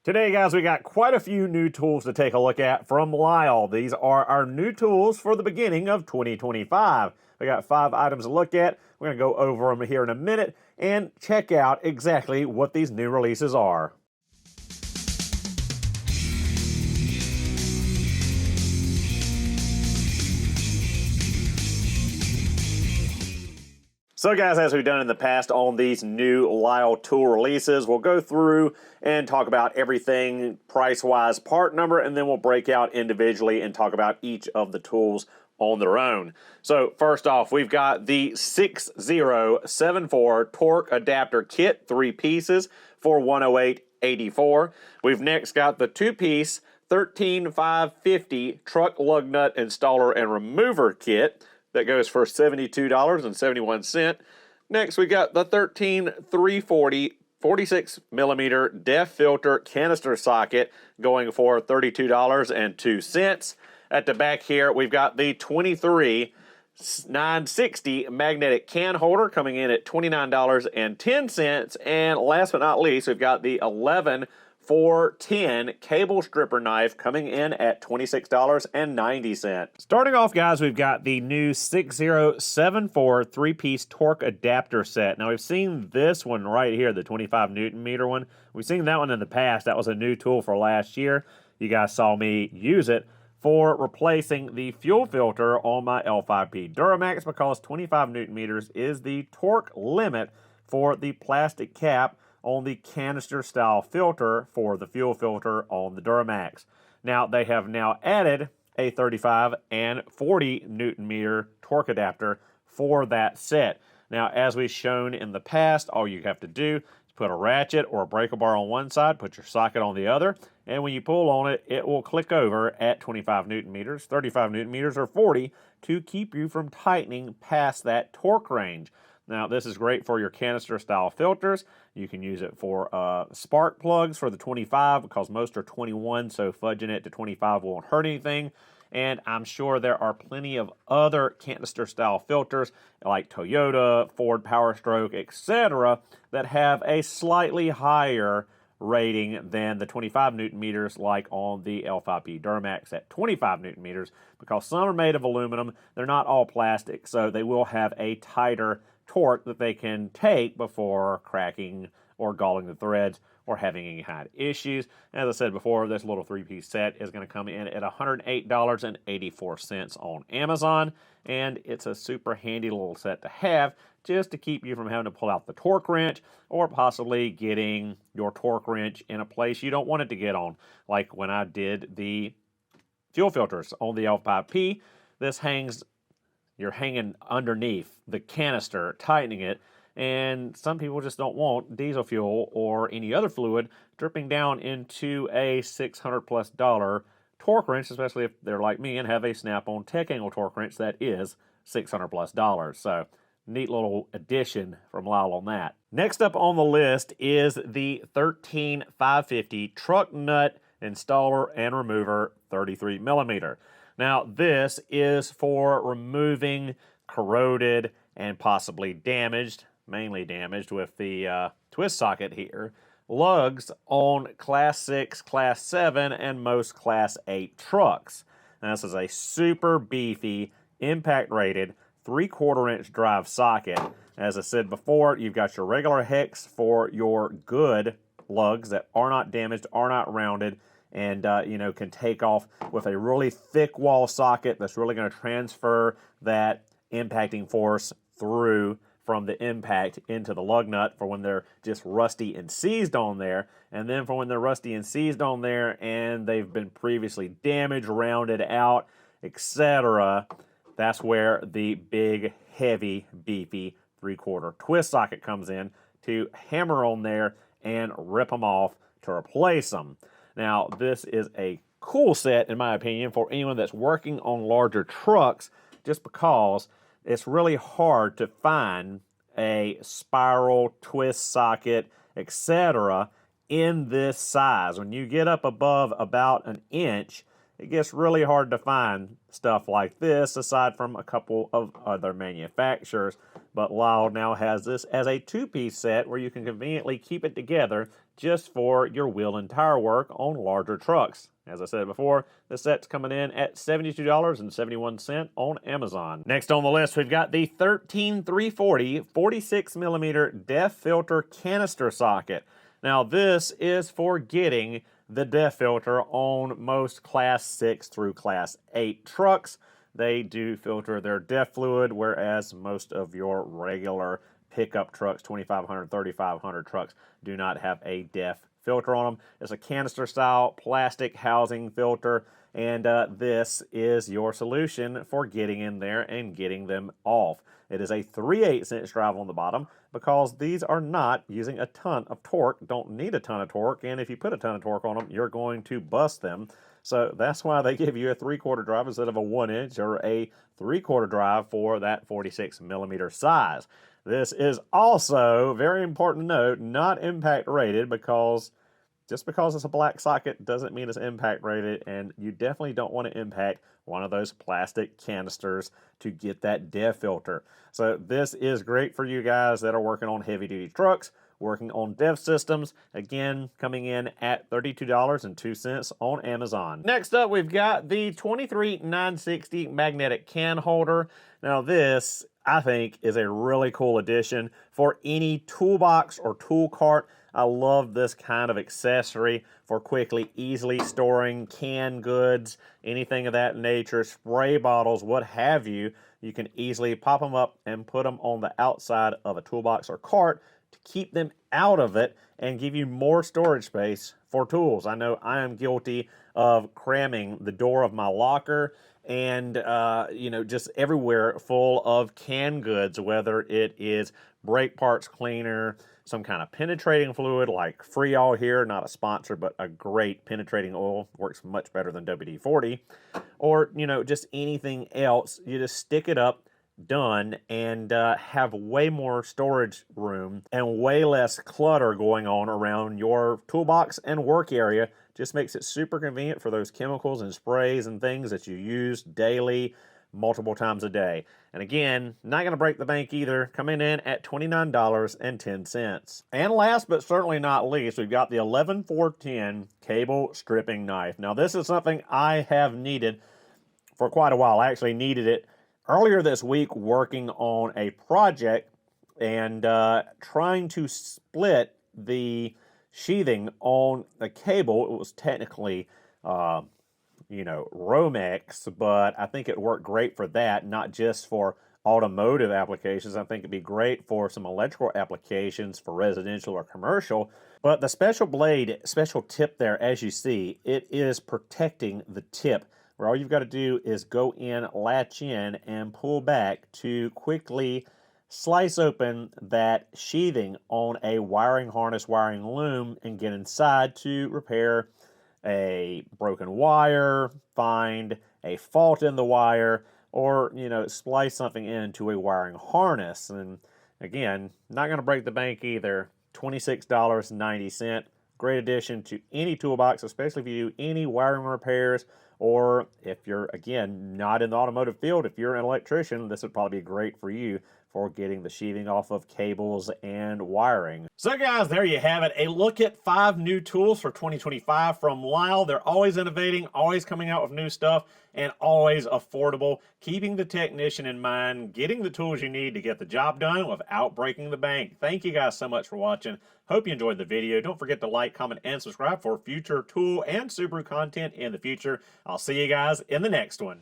Today, guys, we got quite a few new tools to take a look at from Lisle. These are our new tools for the beginning of 2025. We got 5 items to look at. We're going to go over them here in a minute and check out exactly what these new releases are. So guys, as we've done in the past on these new Lisle tool releases, we'll go through and talk about everything price-wise, part number, and then we'll break out individually and talk about each of the tools on their own. So first off, we've got the 6074 torque adapter kit, 3 pieces for $108.84. We've next got the 2-piece 13550 truck lug nut installer and remover kit. That goes for $72.71. Next, we got the 13340 46 millimeter DEF filter canister socket going for $32.02. At the back here, we've got the 23 960 magnetic can holder coming in at $29.10. And last but not least, we've got the 11410 cable stripper knife coming in at $26.90. Starting off, guys, we've got the new 6074 3-piece torque adapter set. Now, we've seen this one right here, the 25 Newton meter one. We've seen that one in the past. That was a new tool for last year. You guys saw me use it for replacing the fuel filter on my L5P Duramax because 25 Newton meters is the torque limit for the plastic cap on the canister style filter for the fuel filter on the Duramax. Now, they have now added a 35 and 40 Newton meter torque adapter for that set. Now, as we've shown in the past, all you have to do is put a ratchet or a breaker bar on one side, put your socket on the other, and when you pull on it, it will click over at 25 Newton meters, 35 Newton meters, or 40 to keep you from tightening past that torque range. Now, this is great for your canister style filters. You can use it for spark plugs for the 25 because most are 21, so fudging it to 25 won't hurt anything. And I'm sure there are plenty of other canister style filters like Toyota, Ford Power Stroke, etc. that have a slightly higher rating than the 25 Newton meters like on the L5P Duramax at 25 Newton meters because some are made of aluminum. They're not all plastic, so they will have a tighter torque that they can take before cracking or galling the threads or having any kind of issues. As I said before, this little 3-piece set is going to come in at $108.84 on Amazon, and it's a super handy little set to have just to keep you from having to pull out the torque wrench or possibly getting your torque wrench in a place you don't want it to get on. Like when I did the fuel filters on the L5P, this hangs, you're hanging underneath the canister, tightening it, and some people just don't want diesel fuel or any other fluid dripping down into a $600+ torque wrench, especially if they're like me and have a Snap-on Tech Angle torque wrench that is $600+. So, neat little addition from Lisle on that. Next up on the list is the 13550 truck nut installer and remover 33 millimeter. Now, this is for removing corroded and possibly damaged, mainly damaged with the twist socket here, lugs on Class 6, Class 7, and most Class 8 trucks. Now, this is a super beefy, impact-rated, 3/4-inch drive socket. As I said before, you've got your regular hex for your good lugs that are not damaged, are not rounded, and can take off with a really thick wall socket that's really going to transfer that impacting force through from the impact into the lug nut for when they're just rusty and seized on there, and then for when they're rusty and seized on there and they've been previously damaged, rounded out, etc. That's where the big, heavy, beefy 3/4 twist socket comes in to hammer on there and rip them off to replace them. Now, this is a cool set, in my opinion, for anyone that's working on larger trucks, just because it's really hard to find a spiral, twist socket, etc. in this size. When you get up above about an inch, it gets really hard to find stuff like this, aside from a couple of other manufacturers. But Lisle now has this as a 2-piece set where you can conveniently keep it together just for your wheel and tire work on larger trucks. As I said before, the set's coming in at $72.71 on Amazon. Next on the list, we've got the 13340 46mm DEF filter canister socket. Now this is for getting the DEF filter on most Class 6 through Class 8 trucks. They do filter their DEF fluid, whereas most of your regular pickup trucks, 2500, 3500 trucks, do not have a DEF filter on them. It's a canister style plastic housing filter, and this is your solution for getting in there and getting them off. It is a 3/8 inch drive on the bottom because these are not using a ton of torque, don't need a ton of torque, and if you put a ton of torque on them, you're going to bust them. So that's why they give you a 3/4 drive instead of a 1 inch or a 3/4 drive for that 46mm size. This is also, very important to note, not impact rated, because just because it's a black socket doesn't mean it's impact rated, and you definitely don't want to impact one of those plastic canisters to get that DEF filter. So this is great for you guys that are working on heavy-duty trucks, working on DEF systems. Again, coming in at $32.02 on Amazon. Next up, we've got the 23960 magnetic can holder. Now this, I think, is a really cool addition for any toolbox or tool cart. I love this kind of accessory for quickly, easily storing canned goods, anything of that nature, spray bottles, what have you. You can easily pop them up and put them on the outside of a toolbox or cart to keep them out of it and give you more storage space for tools. I know I am guilty of cramming the door of my locker and just everywhere full of canned goods, whether it is brake parts cleaner, some kind of penetrating fluid like Freol here, not a sponsor, but a great penetrating oil, works much better than WD-40, or just anything else. You just stick it up, done, and have way more storage room and way less clutter going on around your toolbox and work area. Just makes it super convenient for those chemicals and sprays and things that you use daily, multiple times a day. And again, not going to break the bank either, coming in at $29.10. And last but certainly not least, we've got the 11410 cable stripping knife. Now this is something I have needed for quite a while. I actually needed it earlier this week working on a project and trying to split the sheathing on the cable. It was technically Romex, but I think it worked great for that, not just for automotive applications. I think it'd be great for some electrical applications for residential or commercial. But the special blade, special tip there, as you see, it is protecting the tip, where all you've got to do is go in, latch in, and pull back to quickly slice open that sheathing on a wiring harness, wiring loom, and get inside to repair a broken wire, find a fault in the wire, or splice something into a wiring harness. And again, not going to break the bank either. $26.90. Great addition to any toolbox, especially if you do any wiring repairs, or if you're, again, not in the automotive field, if you're an electrician, this would probably be great for you for getting the sheathing off of cables and wiring. So guys, there you have it. A look at 5 new tools for 2025 from Lisle. They're always innovating, always coming out with new stuff, and always affordable, keeping the technician in mind, getting the tools you need to get the job done without breaking the bank. Thank you guys so much for watching. Hope you enjoyed the video. Don't forget to like, comment, and subscribe for future tool and Subaru content in the future. I'll see you guys in the next one.